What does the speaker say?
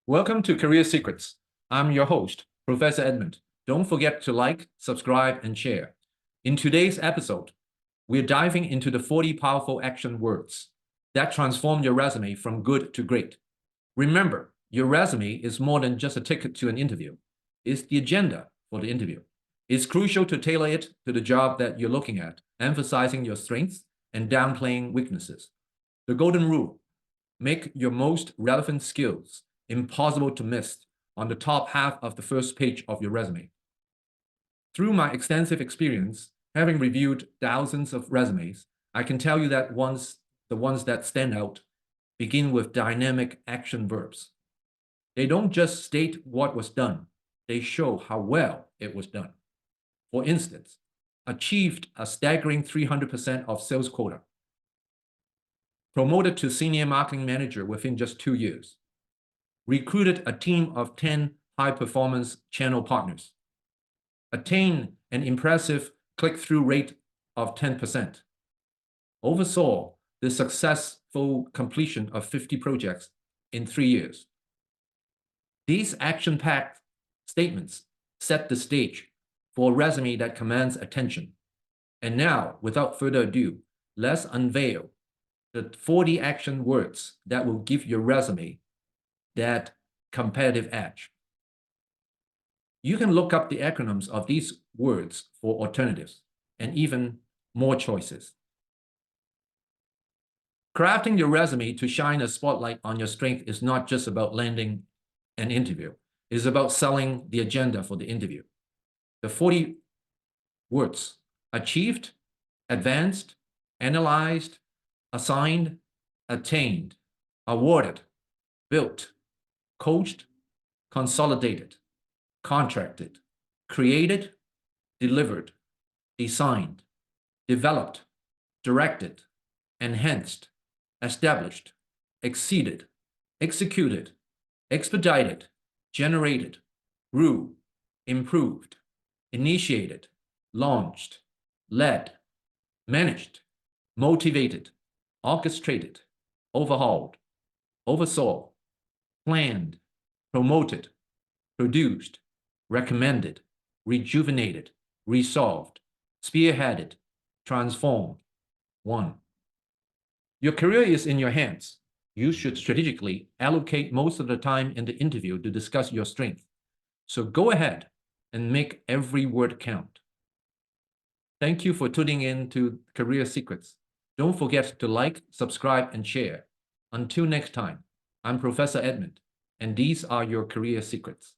Welcome to Career Secrets. I'm your host, Professor Edmund. Don't forget to like, subscribe, and share. In today's episode, we're diving into the 40 powerful action words that transform your resume from good to great. Remember, your resume is more than just a ticket to an interview. It's the agenda for the interview. It's crucial to tailor it to the job that you're looking at, emphasizing your strengths and downplaying weaknesses. The golden rule: make your most relevant skills impossible to miss on the top half of the first page of your resume. Through my extensive experience, having reviewed thousands of resumes, I can tell you that the ones that stand out begin with dynamic action verbs. They don't just state what was done, they show how well it was done. For instance, achieved a staggering 300% of sales quota, promoted to senior marketing manager within just 2 years, recruited a team of 10 high-performance channel partners, attained an impressive click-through rate of 10%, oversaw the successful completion of 50 projects in 3 years. These action-packed statements set the stage for a resume that commands attention. And now, without further ado, let's unveil the 40 action words that will give your resume that competitive edge. You can look up the acronyms of these words for alternatives and even more choices. Crafting your resume to shine a spotlight on your strength is not just about landing an interview. It is about selling the agenda for the interview. The 40 words: achieved, advanced, analyzed, assigned, attained, awarded, built, coached, consolidated, contracted, created, delivered, designed, developed, directed, enhanced, established, exceeded, executed, expedited, generated, grew, improved, initiated, launched, led, managed, motivated, orchestrated, overhauled, oversaw, planned, promoted, produced, recommended, rejuvenated, resolved, spearheaded, transformed. 1. Your career is in your hands. You should strategically allocate most of the time in the interview to discuss your strength. So go ahead and make every word count. Thank you for tuning in to Career Secrets. Don't forget to like, subscribe, and share. Until next time, I'm Professor Edmund, and these are your career secrets.